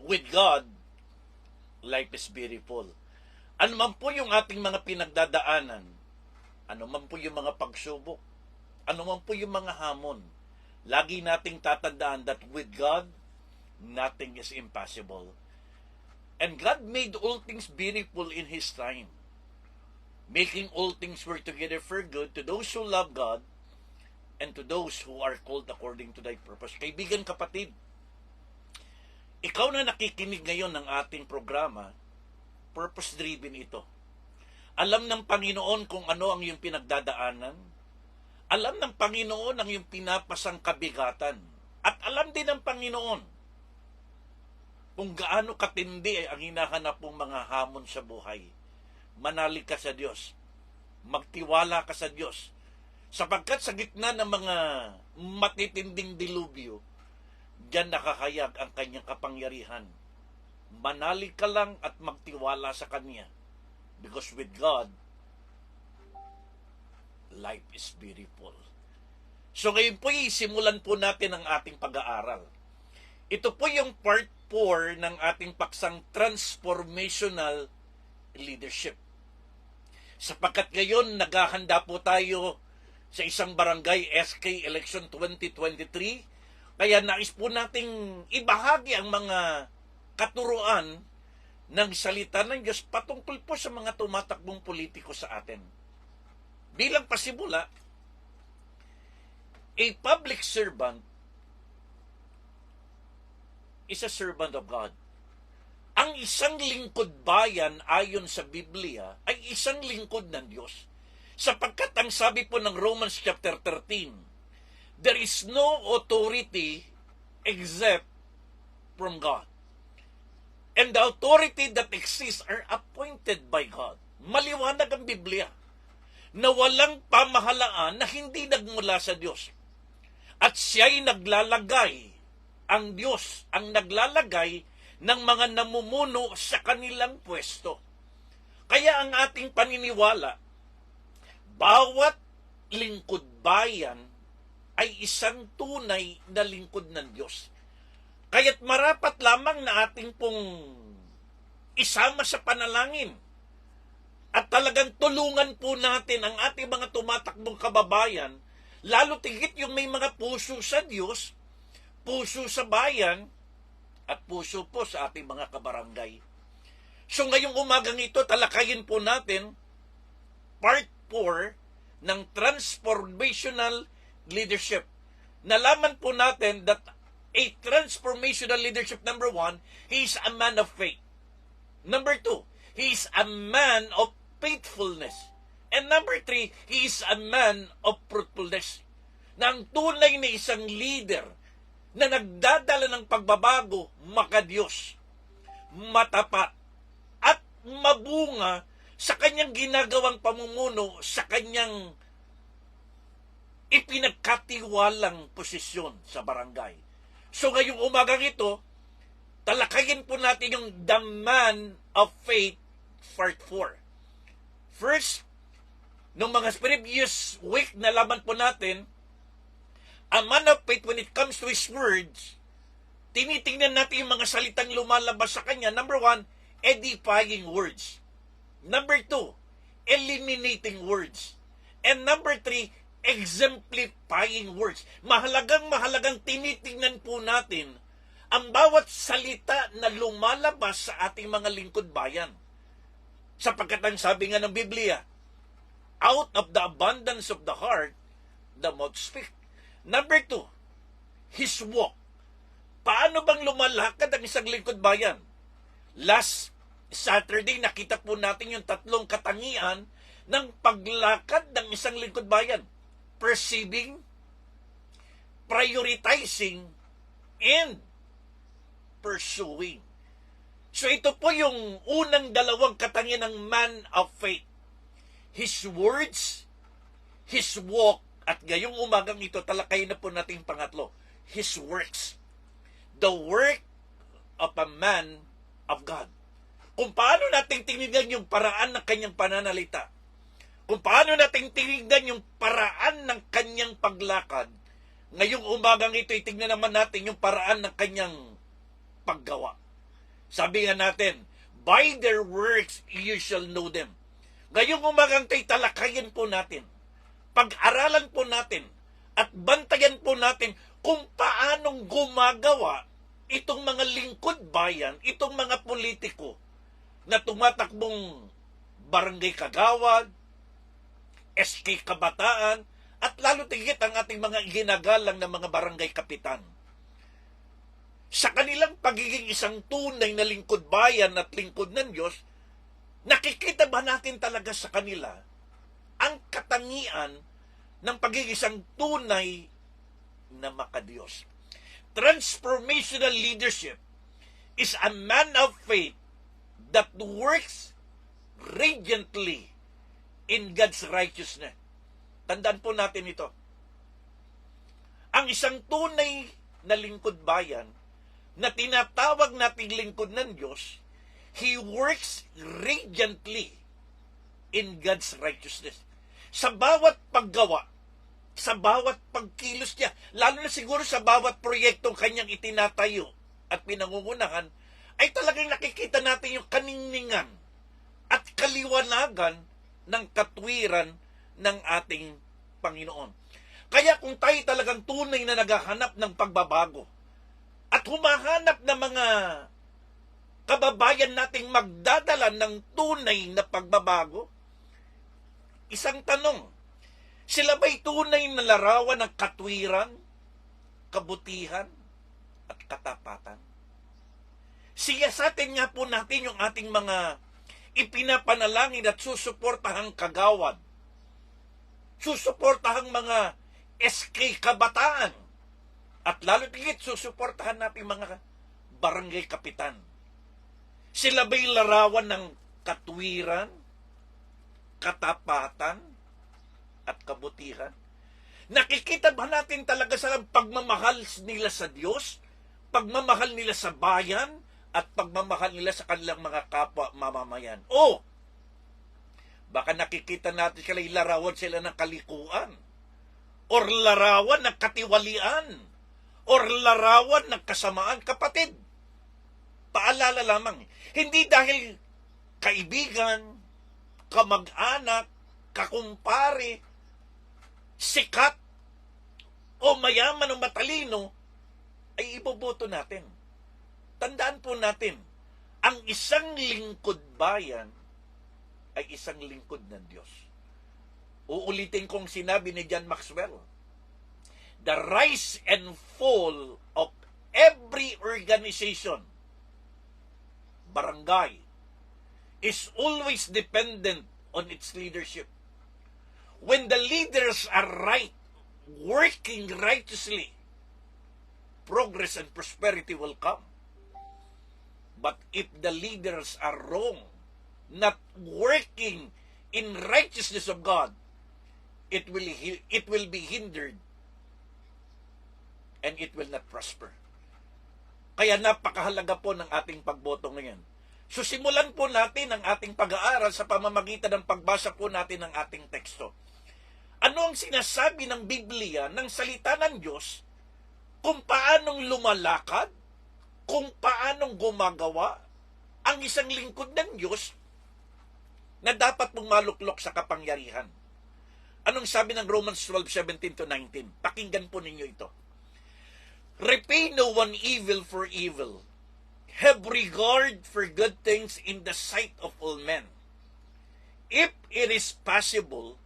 With God, life is beautiful. Ano man po yung ating mga pinagdadaanan, ano man po yung mga pagsubok, ano man po yung mga hamon, lagi nating tatandaan that with God, nothing is impossible. And God made all things beautiful in His time, making all things work together for good to those who love God and to those who are called according to thy purpose. Kaibigan, kapatid, ikaw na nakikinig ngayon ng ating programa, purpose-driven ito. Alam ng Panginoon kung ano ang iyong pinagdadaanan. Alam ng Panginoon ang iyong pinapasang kabigatan. At alam din ng Panginoon kung gaano katindi ang hinahanap mong mga hamon sa buhay. Manalig ka sa Diyos. Magtiwala ka sa Diyos. Sapagkat sa gitna ng mga matitinding dilubyo, diyan nakakayag ang kanyang kapangyarihan. Manalig ka lang at magtiwala sa Kanya. Because with God, life is beautiful. So ngayon po, isimulan po natin ang ating pag-aaral. Ito po yung part 4 ng ating paksang transformational leadership. Sapagkat ngayon, naghahanda po tayo sa isang barangay SK Election 2023, kaya nais po nating ibahagi ang mga katuruan ng salita ng Diyos patungkol po sa mga tumatakbong politiko sa atin. Bilang pasimula, a public servant is a servant of God. Ang isang lingkod bayan ayon sa Biblia ay isang lingkod ng Diyos. Sapagkat ang sabi po ng Romans chapter 13, there is no authority except from God. And the authority that exists are appointed by God. Maliwanag ang Biblia na walang pamahalaan na hindi nagmula sa Diyos. At siya'y naglalagay, ang Diyos ang naglalagay ng mga namumuno sa kanilang pwesto. Kaya ang ating paniniwala, bawat lingkod bayan ay isang tunay na lingkod ng Diyos. Kaya't marapat lamang na ating pong isama sa panalangin at talagang tulungan po natin ang ating mga tumatakbong kababayan, lalo tigit yung may mga puso sa Diyos, puso sa bayan, at puso po sa ating mga kabarangay. So ngayong umagang ito, talakayin po natin part 4 ng transformational leadership. Nalaman po natin that a transformational leadership, number 1, he is a man of faith. Number 2, he is a man of faithfulness. And number 3, he is a man of fruitfulness. Na ang tunay na isang leader na nagdadala ng pagbabago, makadiyos, matapat, at mabunga sa kanyang ginagawang pamumuno, sa kanyang ipinagkatiwalang posisyon sa barangay. So ngayong umagang ito, talakayin po natin yung The Man of Faith, part 4. First, nung mga previous week, nalaman po natin, a man of faith, when it comes to his words, tinitingnan natin yung mga salitang lumalabas sa kanya. Number 1, edifying words. Number 2, eliminating words. And number 3, exemplifying words. Mahalagang tinitingnan po natin ang bawat salita na lumalabas sa ating mga lingkod bayan. Sapagkat ang sabi nga ng Biblia, out of the abundance of the heart, the mouth speaks. Number 2, his walk. Paano bang lumalakad ang isang lingkod bayan? Last Saturday, nakita po natin yung 3 katangian ng paglakad ng isang lingkod bayan. Perceiving, prioritizing, and pursuing. So ito po yung unang dalawang katangian ng man of faith. His words, his walk, at ngayong umagang ito, talakayin na po natin pangatlo, his works. The work of a man of God. Kung paano natin tinignan yung paraan ng kanyang pananalita, kung paano natin tinignan yung paraan ng kanyang paglakad, ngayong umagang ito, itignan naman natin yung paraan ng kanyang paggawa. Sabi nga natin, by their works you shall know them. Ngayong umagang tay talakayin po natin, pag-aralan po natin, at bantayan po natin kung paanong gumagawa itong mga lingkod bayan, itong mga politiko na tumatakbong barangay kagawad, SK kabataan, at lalo tigit ang ating mga ginagalang na mga barangay kapitan. Sa kanilang pagiging isang tunay na lingkod bayan at lingkod ng Diyos, nakikita ba natin talaga sa kanila ang katangian ng pagiging isang tunay na makadiyos? Transformational leadership is a man of faith that works radiantly in God's righteousness. Tandaan po natin ito. Ang isang tunay na lingkod bayan na tinatawag nating lingkod ng Diyos, he works radiantly in God's righteousness. Sa bawat paggawa, sa bawat pagkilos niya, lalo na siguro sa bawat proyektong kanyang itinatayo at pinangungunahan, ay talagang nakikita natin yung kaningningan at kaliwanagan ng katwiran ng ating Panginoon. Kaya kung tayo talagang tunay na naghahanap ng pagbabago at humahanap ng mga kababayan nating magdadala ng tunay na pagbabago, isang tanong, sila ba'y tunay na larawan ng katwiran, kabutihan, at katapatan? Siyasatin nga po natin yung ating mga ipinapanalangin at susuportahang kagawad, susuportahang mga SK kabataan, at lalo tigit susuportahan natin mga barangay kapitan. Sila ba'y larawan ng katwiran, katapatan, at kabutihan? Nakikita ba natin talaga sa pagmamahal nila sa Diyos, pagmamahal nila sa bayan, at pagmamahal nila sa kanilang mga kapwa mamamayan? O, baka nakikita natin sila, larawan sila ng kalikuan, or larawan ng katiwalian, or larawan ng kasamaan. Kapatid, paalala lamang, hindi dahil kaibigan, kamag-anak, kakumpare, sikat, o mayaman o matalino, ay iboboto natin. Tandaan po natin, ang isang lingkod bayan ay isang lingkod ng Diyos. Uulitin kong sinabi ni John Maxwell, the rise and fall of every organization, barangay, is always dependent on its leadership. When the leaders are right, working righteously, progress and prosperity will come. But if the leaders are wrong, not working in righteousness of God, it will be hindered and it will not prosper. Kaya napakahalaga po ng ating pagboto ngayon. So simulan po natin ang ating pag-aaral sa pamamagitan ng pagbasa po natin ng ating teksto. Ano ang sinasabi ng Biblia, ng salita ng Diyos, kung paanong lumalakad, kung paanong gumagawa ang isang lingkod ng Diyos na dapat mong maluklok sa kapangyarihan? Anong sabi ng Romans 12:17-19? Pakinggan po ninyo ito. Repay no one evil for evil. Have regard for good things in the sight of all men. If it is possible,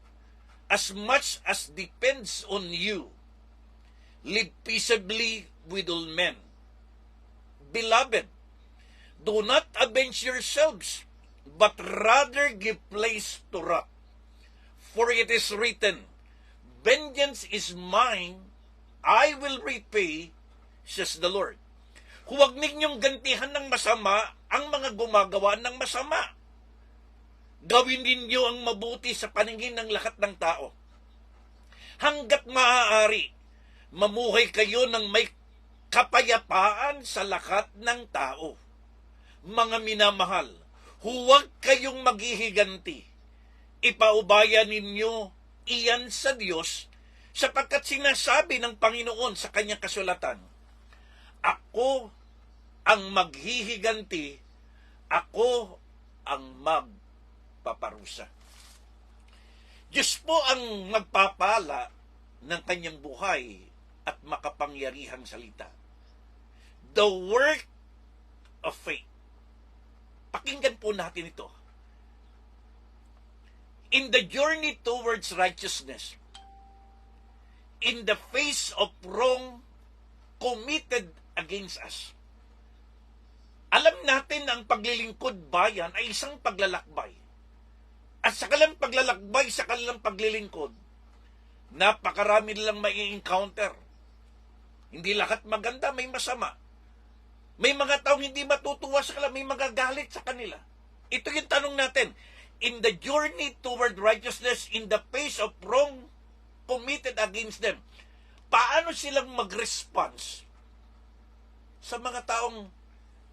as much as depends on you, live peaceably with all men. Beloved, do not avenge yourselves, but rather give place to wrath. For it is written, vengeance is mine, I will repay, says the Lord. Huwag ninyong gantihan ng masama ang mga gumagawa ng masama. Gawin ninyo ang mabuti sa paningin ng lahat ng tao. Hanggat maaari, mamuhay kayo ng may kapayapaan sa lahat ng tao. Mga minamahal, huwag kayong maghihiganti. Ipaubaya ninyo iyan sa Diyos, sapagkat sinasabi ng Panginoon sa kanyang kasulatan, ako ang maghihiganti, ako ang magpaparusa. Diyos po ang magpapala ng kanyang buhay at makapangyarihang salita. The work of faith. Pakinggan po natin ito. In the journey towards righteousness, in the face of wrong committed against us, alam natin na ang paglilingkod bayan ay isang paglalakbay. At sa kanilang paglalakbay, sa kanilang paglilingkod, napakarami nilang may encounter. Hindi lahat maganda, may masama. May mga taong hindi matutuwa sa kanila, may mga galit sa kanila. Ito yung tanong natin. In the journey toward righteousness, in the face of wrong committed against them, paano silang mag-response sa mga taong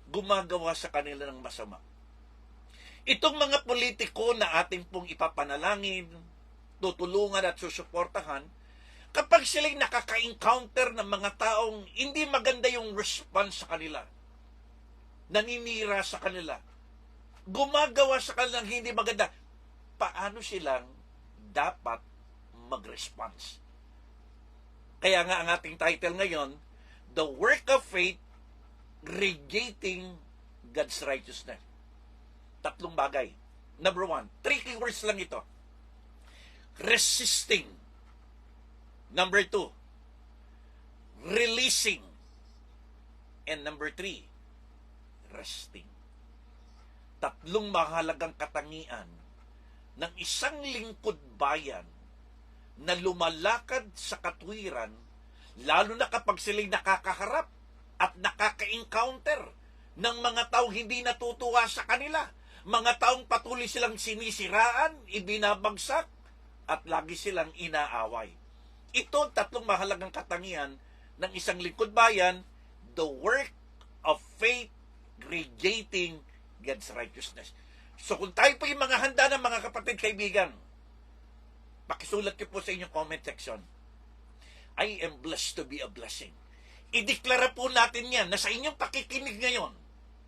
gumagawa sa kanila ng masama? Itong mga politiko na ating pong ipapanalangin, tutulungan at susuportahan, kapag sila'y nakaka-encounter ng mga taong hindi maganda yung response sa kanila, naninira sa kanila, gumagawa sa kanilang hindi maganda, paano silang dapat mag-response? Kaya nga ang ating title ngayon, The Work of Faith, Radiating God's Righteousness. Tatlong bagay. Number 1, 3 keywords lang ito. Resisting. Number 2, releasing. And number 3, resting. Tatlong mahalagang katangian ng isang lingkod bayan na lumalakad sa katwiran, lalo na kapag sila'y nakakaharap at nakaka-encounter ng mga taong hindi natutuwa sa kanila, mga taong patuloy silang sinisiraan, ibinabagsak, at lagi silang inaaway. Ito ang tatlong mahalagang katangian ng isang lingkod bayan, the work of faith radiating God's righteousness. So kung tayo po yung mga handa ng mga kapatid, kaibigan, pakisulat niyo po sa inyong comment section, I am blessed to be a blessing. Ideklara po natin yan na sa inyong pakikinig ngayon,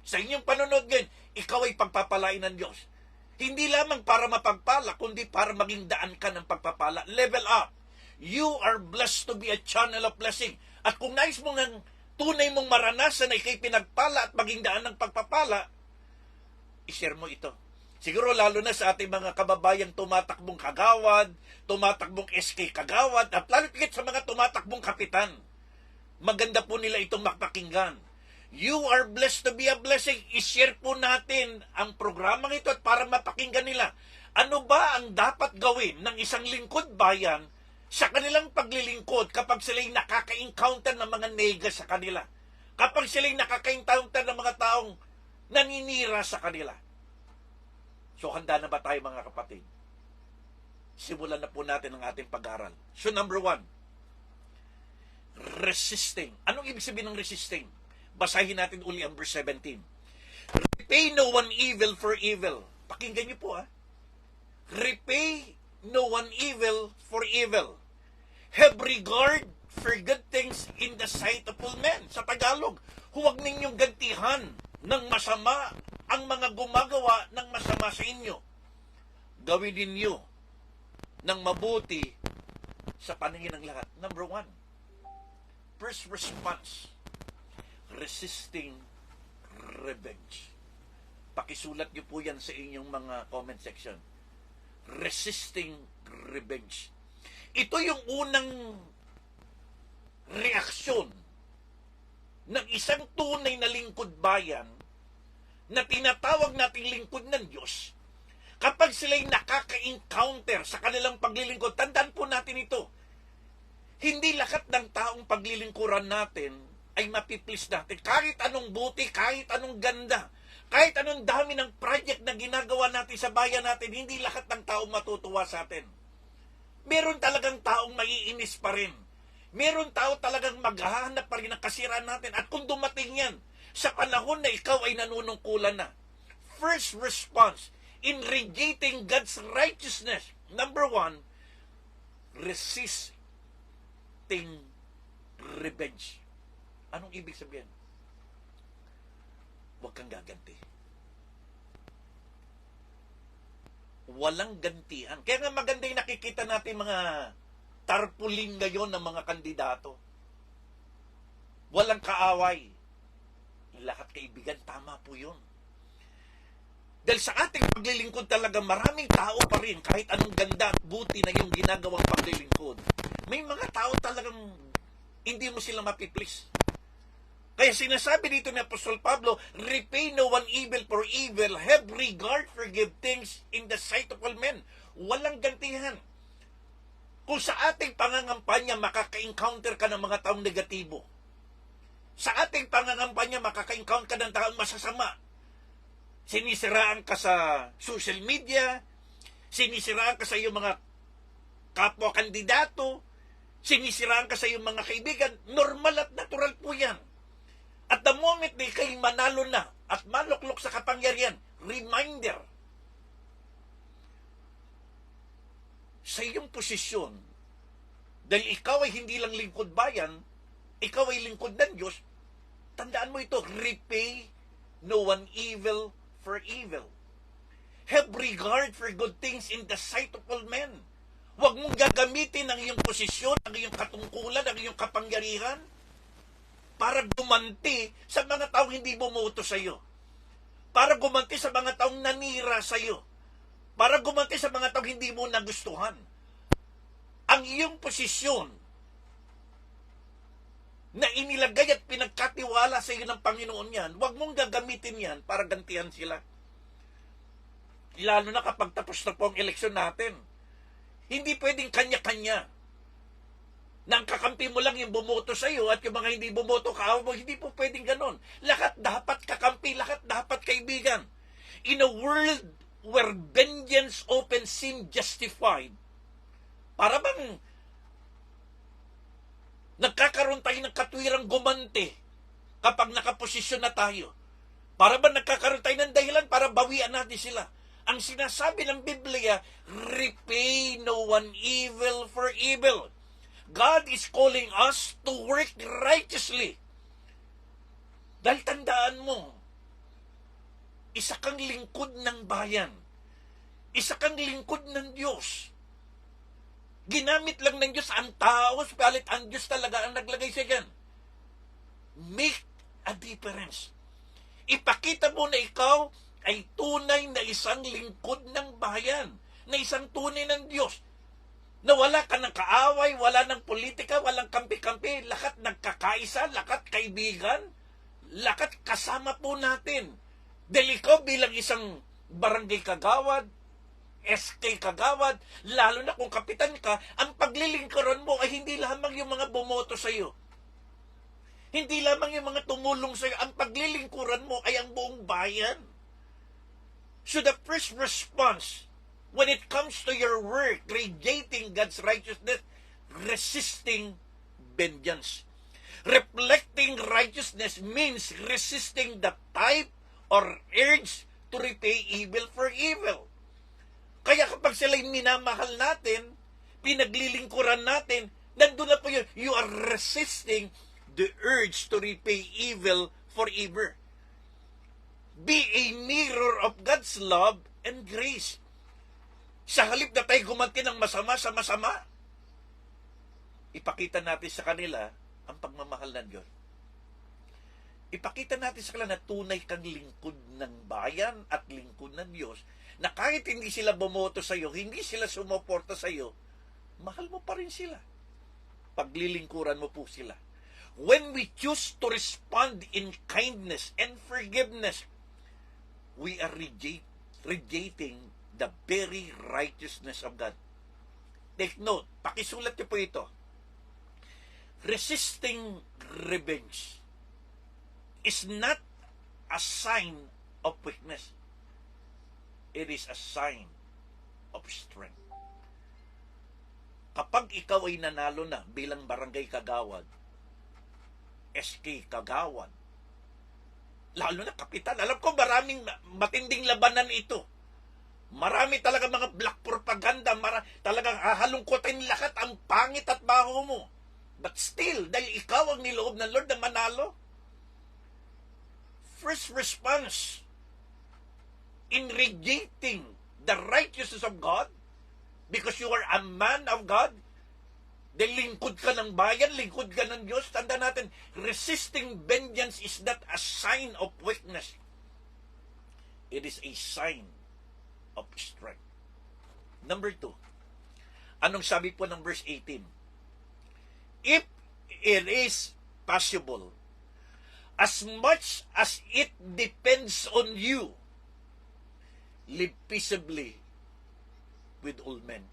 sa inyong panonood ngayon, ikaw ay pagpapalain ng Diyos. Hindi lamang para mapagpala, kundi para maging daan ka ng pagpapala. Level up. You are blessed to be a channel of blessing. At kung nais mo ng tunay mong maranasan na ikay pinagpala at maging daan ng pagpapala, i-share mo ito. Siguro lalo na sa ating mga kababayang tumatakbong kagawad, tumatakbong SK kagawad, at lalo tigit sa mga tumatakbong kapitan. Maganda po nila itong makpakinggan. You are blessed to be a blessing. I-share po natin ang programang ito at para mapakinggan nila. Ano ba ang dapat gawin ng isang lingkod bayan sa kanilang paglilingkod kapag sila'y nakaka-encounter ng mga nega sa kanila? Kapag sila'y nakaka-encounter ng mga taong naninira sa kanila. So, handa na ba tayo mga kapatid? Simulan na po natin ang ating pag-aaral. So, number 1, resisting. Anong ibig sabihin ng resisting? Basahin natin uli ang verse 17. Repay no one evil for evil. Pakinggan niyo po Repay no one evil for evil. Have regard for good things in the sight of all men. Sa Tagalog, huwag ninyong gantihan ng masama ang mga gumagawa ng masama sa inyo. Gawin ninyo ng mabuti sa paningin ng lahat. Number 1, first response, resisting revenge. Pakisulat niyo po yan sa inyong mga comment section. Resisting revenge. Ito yung unang reaksyon ng isang tunay na lingkod bayan na tinatawag nating lingkod ng Diyos. Kapag sila'y nakaka-encounter sa kanilang paglilingkod, tandaan po natin ito. Hindi lahat ng taong paglilingkuran natin ay mapiplease natin. Kahit anong buti, kahit anong ganda, kahit anong dami ng project na ginagawa natin sa bayan natin, hindi lahat ng taong matutuwa sa atin. Meron talagang taong maiinis pa rin. Meron tao talagang maghahanap pa rin ng kasiraan natin. At kung dumating yan, sa panahon na ikaw ay nanunungkulan na, first response in radiating God's righteousness, number 1, resisting revenge. Anong ibig sabihin? ganti. Walang gantihan. Kaya nga maganda yung nakikita natin mga tarpaulin ngayon ng mga kandidato. Walang kaaway. Lahat kaibigan, tama po yun. Dahil sa ating paglilingkod talaga, maraming tao pa rin, kahit anong ganda at buti na yung ginagawang paglilingkod. May mga tao talagang hindi mo sila mapiplease. Kaya sinasabi dito ni Apostol Pablo, repay no one evil for evil, have regard, forgive things in the sight of all men. Walang gantihan. Kung sa ating pangangampanya, makaka-encounter ka ng mga taong negatibo. Sa ating pangangampanya, makaka-encounter ka ng taong masasama. Sinisiraan ka sa social media, sinisiraan ka sa iyong mga kapwa-kandidato, sinisiraan ka sa iyong mga kaibigan, normal at natural po yan. At the moment na ikay manalo na at maluklok sa kapangyarihan, reminder, sa iyong posisyon, dahil ikaw ay hindi lang lingkod bayan, ikaw ay lingkod ng Diyos, tandaan mo ito, repay no one evil for evil. Have regard for good things in the sight of all men. Huwag mong gagamitin ang iyong posisyon, ang iyong katungkulan, ang iyong kapangyarihan para gumanti sa mga taong hindi bumoto sa iyo. Para gumanti sa mga taong nanira sa iyo. Para gumanti sa mga taong hindi mo nagustuhan. Ang iyong posisyon na inilagay at pinagkatiwala sa iyo ng Panginoon yan, huwag mong gagamitin yan para gantihan sila. Lalo na kapag tapos na po ang eleksyon natin. Hindi pwedeng kanya-kanya. Nang kakampi mo lang yung bumoto sa iyo at yung mga hindi bumoto kaawa mo, hindi po pwedeng ganon. Lahat dapat kakampi, lahat dapat kaibigan. In a world where vengeance often seems justified, para bang nagkakaroon tayo ng katwirang gumanti kapag nakaposisyon na tayo? Para bang nagkakaroon tayo ng dahilan para bawian natin sila? Ang sinasabi ng Biblia, repay no one evil for evil. God is calling us to work righteously. Dahil tandaan mo, isa kang lingkod ng bayan. Isa kang lingkod ng Diyos. Ginamit lang ng Diyos ang tao, palit ang Diyos talaga ang naglagay sa yan. Make a difference. Ipakita mo na ikaw ay tunay na isang lingkod ng bayan, na isang tunay ng Diyos, na wala ka ng kaaway, wala ng politika, walang kampi-kampi, lahat nagkakaisa, lahat kaibigan, lahat kasama po natin. Dahil ikaw bilang isang barangay kagawad, SK kagawad, lalo na kung kapitan ka, ang paglilingkuran mo ay hindi lamang yung mga bumoto sa iyo. Hindi lamang yung mga tumulong sa iyo. Ang paglilingkuran mo ay ang buong bayan. So the first response, when it comes to your work, radiating God's righteousness, resisting vengeance. Reflecting righteousness means resisting the type or urge to repay evil for evil. Kaya kapag sila'y minamahal natin, pinaglilingkuran natin, nandun na po yun, you are resisting the urge to repay evil for evil. Be a mirror of God's love and grace. Sa halip na tayo gumanti ng masama sa masama, ipakita natin sa kanila ang pagmamahal ng Diyos. Ipakita natin sa kanila na tunay kang lingkod ng bayan at lingkod ng Diyos, na kahit hindi sila bumoto sa iyo, hindi sila sumuporta sa iyo, mahal mo pa rin sila. Paglilingkuran mo po sila. When we choose to respond in kindness and forgiveness, we are radiating the very righteousness of God. Take note, pakisulat niyo po ito. Resisting revenge is not a sign of weakness. It is a sign of strength. Kapag ikaw ay nanalo na bilang barangay kagawad, SK kagawad, lalo na kapitan, alam ko maraming matinding labanan ito. Marami talaga mga black propaganda, talagang hahalungkotin lahat ang pangit at baho mo. But still, dahil ikaw ang niloob ng Lord na manalo, first response in rejecting the righteousness of God because you are a man of God, dahil lingkod ka ng bayan, lingkod ka ng Diyos. Tanda natin, resisting vengeance is not a sign of weakness. It is a sign of strength. Number 2, anong sabi po ng verse 18? If it is possible, as much as it depends on you, live peaceably with all men.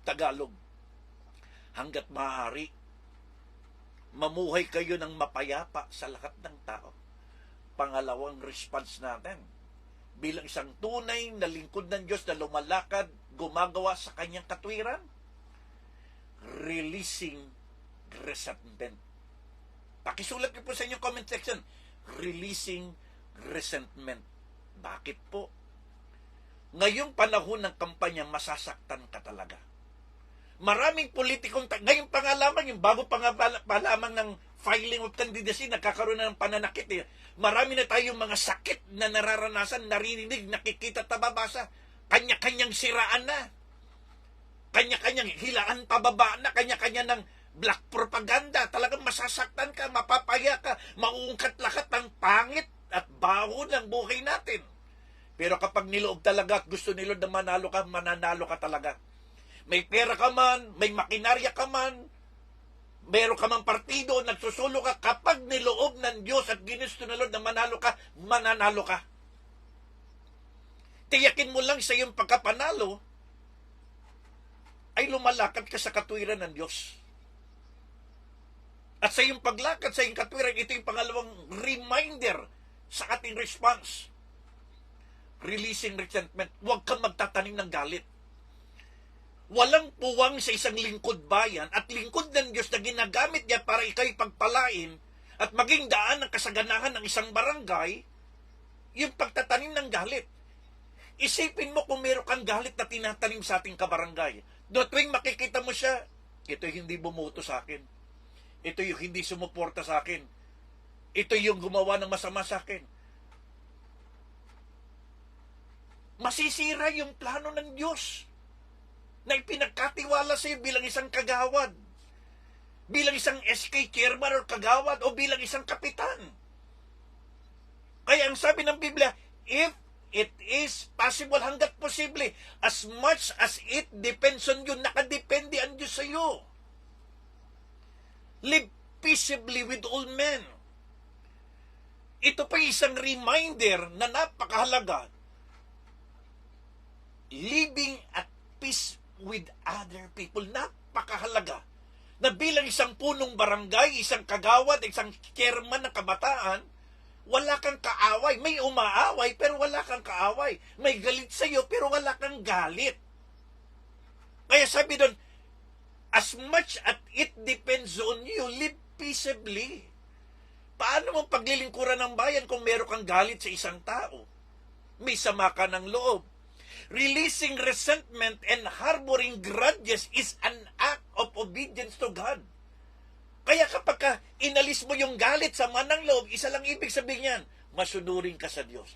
Tagalog, hanggat maaari, mamuhay kayo ng mapayapa sa lahat ng tao. Pangalawang response natin, bilang isang tunay na lingkod ng Diyos na lumalakad, gumagawa sa kanyang katwiran, releasing resentment. Pakisulat niyo po sa inyong comment section, releasing resentment. Bakit po? Ngayong panahon ng kampanya, masasaktan ka talaga. Maraming politikong, ngayon pa nga lamang, yung bago pa nga lamang ng filing of candidacy, nagkakaroon na ng pananakit. Marami na tayong mga sakit na nararanasan, naririnig, nakikita, tababasa. Kanya-kanyang siraan na. Kanya-kanyang hilaan pababa na, kanya-kanya ng black propaganda. Talagang masasaktan ka, mapapaya ka, mauungkat lahat ng pangit at baho ng buhay natin. Pero kapag niloob talaga at gusto nila na manalo ka, mananalo ka talaga. May pera ka man, may makinarya ka man, meron ka man partido, nagsusulo ka, kapag niloob ng Diyos at ginusto na Lord na manalo ka, mananalo ka. Tiyakin mo lang sa iyong pagkapanalo, ay lumalakad ka sa katwiran ng Diyos. At sa iyong paglakad sa iyong katwiran, ito yung pangalawang reminder sa ating response. Releasing resentment. Huwag kang magtatanim ng galit. Walang puwang sa isang lingkod bayan at lingkod ng Diyos na ginagamit niya para ikaw'y pagpalain at maging daan ng kasaganahan ng isang barangay, yung pagtatanim ng galit. Isipin mo kung meron kang galit na tinatanim sa ating kabarangay. Doon tuwing makikita mo siya, ito hindi bumoto sa akin. Ito yung hindi sumuporta sa akin. Ito yung gumawa ng masama sa akin. Masisira yung plano ng Diyos na ipinagkatiwala sa iyo bilang isang kagawad, bilang isang SK chairman or kagawad, o bilang isang kapitan. Kaya ang sabi ng Biblia, if it is possible, hanggat posible, as much as it depends on you, nakadepende ang Diyos sa iyo. Live peaceably with all men. Ito pa isang reminder na napakahalaga. Living at peace with other people. Napakahalaga na bilang isang punong barangay, isang kagawad, isang chairman ng kabataan, wala kang kaaway. May umaaway pero wala kang kaaway. May galit sa iyo pero wala kang galit. Kaya sabi doon, as much as it depends on you, live peaceably. Paano mo paglilingkuran ng bayan kung meron kang galit sa isang tao? May sama ka ng loob. Releasing resentment and harboring grudges is an act of obedience to God. Kaya kapag inalis mo yung galit sa manang loob, isa lang ibig sabihin yan, masunurin ka sa Diyos.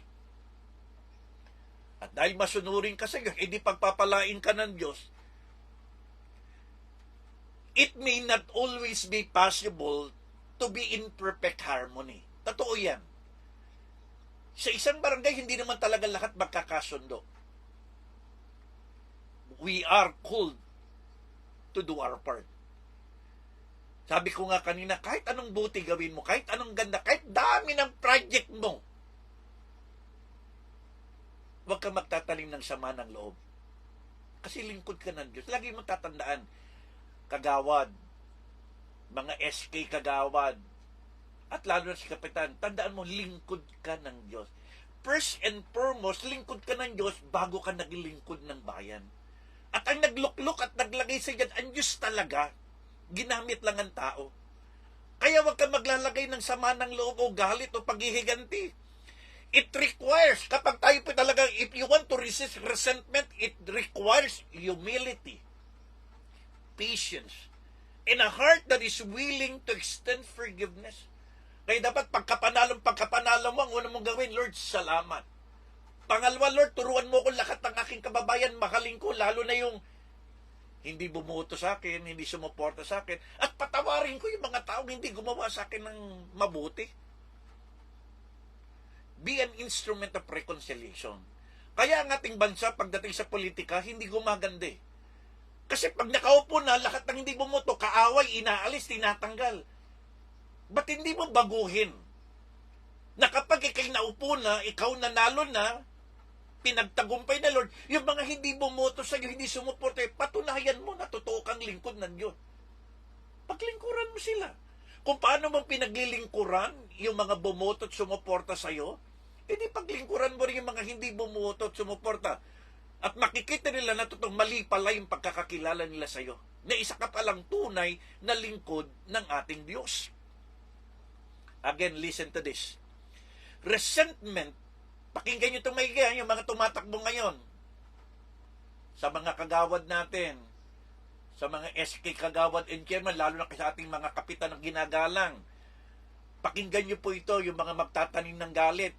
At dahil masunurin ka sa Diyos, hindi pagpapalain ka ng Diyos, it may not always be possible to be in perfect harmony. Totoo yan. Sa isang barangay, hindi naman talaga lahat magkakasundo. We are called to do our part. Sabi ko nga kanina, kahit anong buti gawin mo, kahit anong ganda, kahit dami ng project mo, huwag kang magtatanim ng sama ng loob. Kasi lingkod ka ng Diyos. Lagi mong tatandaan, kagawad, mga SK kagawad, at lalo na si Kapitan, tandaan mo, lingkod ka ng Diyos. First and foremost, lingkod ka ng Diyos bago ka naglingkod ng bayan. At ang nagluklok at naglagay sa dyan, ang Diyos talaga, ginamit lang ang tao. Kaya wag kang maglalagay ng sama ng loob o galit o paghihiganti. It requires, kapag tayo po talaga, if you want to resist resentment, it requires humility, patience, and a heart that is willing to extend forgiveness. Kaya dapat pagkapanalo mo, ang una mong gawin, Lord, salamat. Pangalawa, Lord, turuan mo ko lahat ng aking kababayan, mahalin ko, lalo na yung hindi bumuto sa akin, hindi sumuporta sa akin, at patawarin ko yung mga taong hindi gumawa sa akin ng mabuti. Be an instrument of reconciliation. Kaya ang ating bansa, pagdating sa politika, hindi gumaganda eh. Kasi pag nakaupo na, lahat ng hindi bumuto, kaaway, inaalis, tinatanggal. Ba't hindi mo baguhin? Na kapag ikay naupo na, ikaw nanalo na, pinagtagumpay na Lord, yung mga hindi bumoto sa iyo, hindi sumuporta, patunayan mo na totoo kang lingkod ng Diyos. Paglingkuran mo sila. Kung paano mo pinaglilingkuran yung mga bumoto at sumuporta sa iyo, edi paglingkuran mo rin yung mga hindi bumoto at sumuporta. At makikita nila na totoong mali pala yung pagkakakilala nila sa iyo. Na isa ka palang tunay na lingkod ng ating Diyos. Again, listen to this. Resentment, pakinggan nyo itong maigihan, yung mga tumatakbo ngayon sa mga kagawad natin, sa mga SK kagawad and chairman, lalo na sa ating mga kapitan ng ginagalang. Pakinggan nyo po ito, yung mga magtatanim ng galit.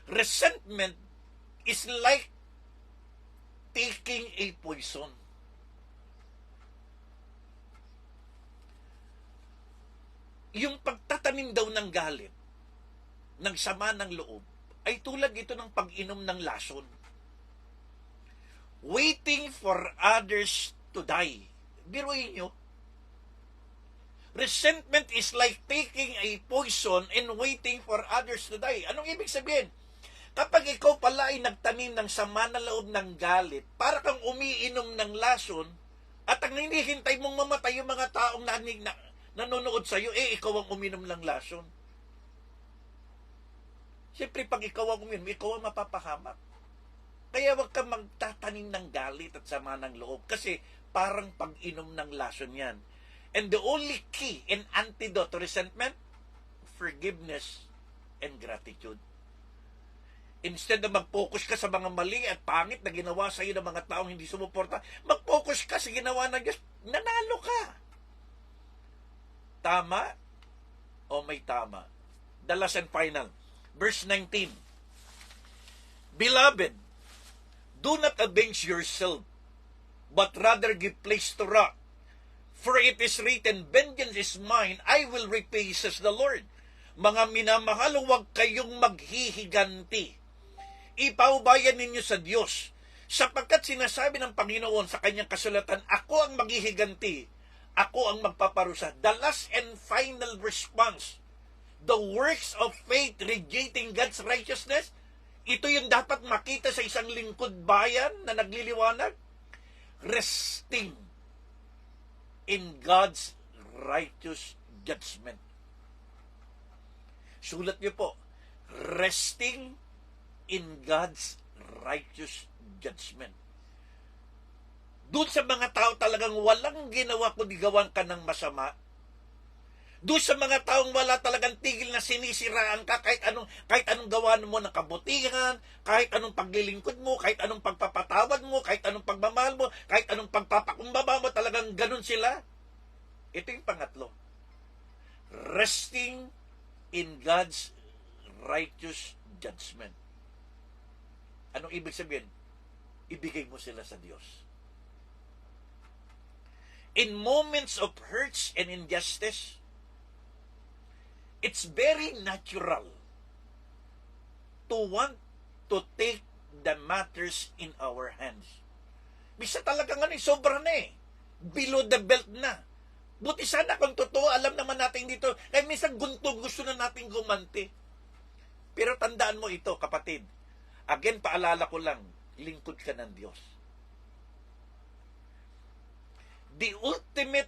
Resentment is like taking a poison. Yung pagtatanim daw ng galit, ng sama ng loob, ay tulad ito ng pag-inom ng lason. Waiting for others to die. Biruin nyo. Resentment is like taking a poison and waiting for others to die. Anong ibig sabihin? Kapag ikaw pala ay nagtanim ng sama ng loob ng galit, para kang umiinom ng lason, at ang hinihintay mong mamatay yung mga taong nanonood sa iyo, ikaw ang uminom ng lason. Siyempre, pag ikaw ang uminom, ikaw ang mapapahamak. Kaya wag kang magtatanim ng galit at sama ng loob, kasi parang pag-inom ng lason yan. And the only key and antidote to resentment, forgiveness and gratitude. Instead na mag-focus ka sa mga mali at pangit na ginawa sa iyo ng mga taong hindi sumuporta, mag-focus ka sa ginawa ng Diyos, nanalo ka. Tama o may tama? The last and final. Verse 19. Beloved, do not avenge yourself, but rather give place to wrath. For it is written, vengeance is mine, I will repay, says the Lord. Mga minamahal, huwag kayong maghihiganti. Ipaubayan ninyo sa Diyos, sapagkat sinasabi ng Panginoon sa kanyang kasulatan, ako ang maghihiganti, ako ang magpaparusa. The last and final response, the works of faith rejecting God's righteousness, ito yung dapat makita sa isang lingkod bayan na nagliliwanag. Resting in God's righteous judgment. Sulat niyo po, resting in God's righteous judgment. Doon sa mga tao talagang walang ginawa kundi gawan ka ng masama, doon sa mga taong wala talagang tigil na sinisiraan ka kahit anong gawa mo ng kabutihan, kahit anong paglilingkod mo, kahit anong pagpapatawad mo, kahit anong pagmamahal mo, kahit anong pagpapakumbaba mo, talagang ganun sila. Ito yung pangatlo. Resting in God's righteous judgment. Anong ibig sabihin? Ibigay mo sila sa Diyos. In moments of hurts and injustice, it's very natural to want to take the matters in our hands. Bisa talaga nga sobra na eh. Below the belt na. Buti sana kung totoo, alam naman natin dito, kaya minsan gusto na natin gumanti. Pero tandaan mo ito, kapatid. Again, paalala ko lang, lingkod ka ng Diyos. The ultimate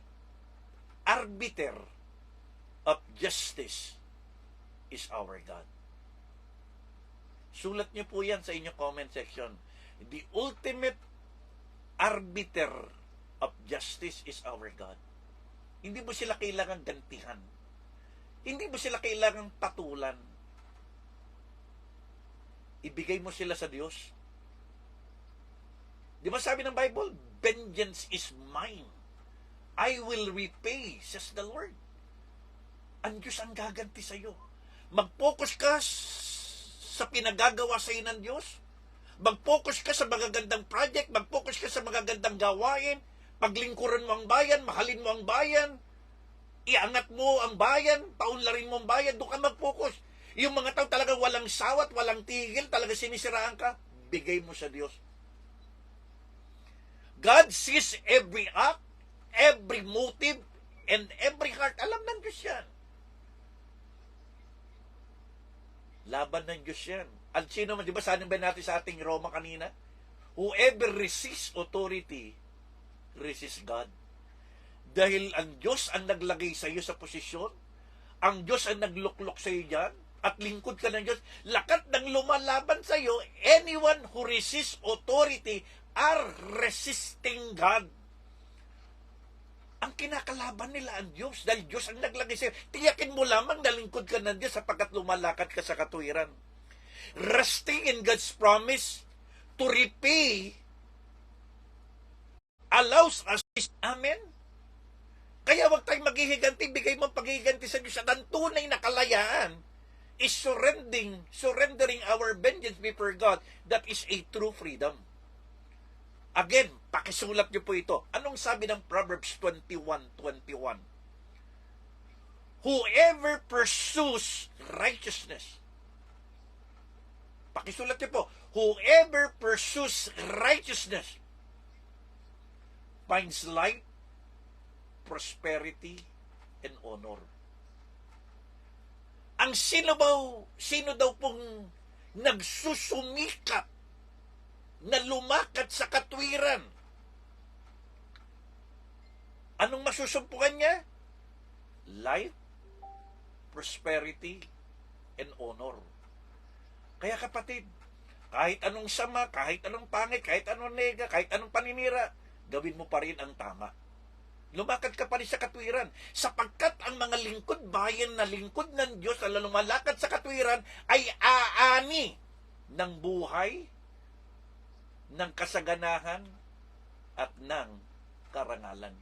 arbiter of justice is our God. Sulat niyo po yan sa inyong comment section. The ultimate arbiter of justice is our God. Hindi mo sila kailangan gantihan. Hindi mo sila kailangan patulan. Ibigay mo sila sa Diyos. Di ba sabi ng Bible, vengeance is mine. I will repay, says the Lord. ang Diyos ang gaganti sa iyo. Mag-focus ka sa pinagagawa sa iyo ng Diyos. Mag-focus ka sa magagandang project. Mag-focus ka sa magagandang gawain. Paglingkuran mo ang bayan, mahalin mo ang bayan. Iangat mo ang bayan, paunlarin mo ang bayan. Doon ka mag-focus. Yung mga tao talaga walang sawat, walang tigil, talaga sinisiraan ka, bigay mo sa Diyos. God sees every act, every motive, and every heart. Alam ng Diyos yan. Laban ng Diyos yan. At sino man, di ba sabi ba natin sa ating Roma kanina? Whoever resists authority, resists God. Dahil ang Diyos ang naglagay sa iyo sa posisyon, ang Diyos ang nagluklok sa iyo dyan, at lingkod ka ng Diyos, lakat ng lumalaban sa iyo, anyone who resists authority are resisting God. Ang kinakalaban nila ang Diyos, dahil Diyos ang naglagay sa iyo. Tiyakin mo lamang na lingkod ka ng Diyos sapagkat lumalakad ka sa katuwiran. Resting in God's promise to repay allows us. Amen? Kaya wag tayong maghihiganti, bigay mo paghihiganti sa Diyos. At ang tunay na kalayaan is surrendering our vengeance before God. That is a true freedom. Again, pakisulat niyo po ito. Anong sabi ng Proverbs 21:21? Whoever pursues righteousness. Pakisulat niyo po. Whoever pursues righteousness finds life, prosperity, and honor. Ang sino daw pong nagsusumikap na lumakat sa katwiran? Anong masusumpukan niya? Life, prosperity, and honor. Kaya kapatid, kahit anong sama, kahit anong pangit, kahit anong nega, kahit anong paninira, gawin mo pa rin ang tama. Lumakad ka pa rin sa katwiran. Sapagkat ang mga lingkod bayan na lingkod ng Diyos na lumalakad sa katwiran ay aani ng buhay, ng kasaganahan, at ng karangalan.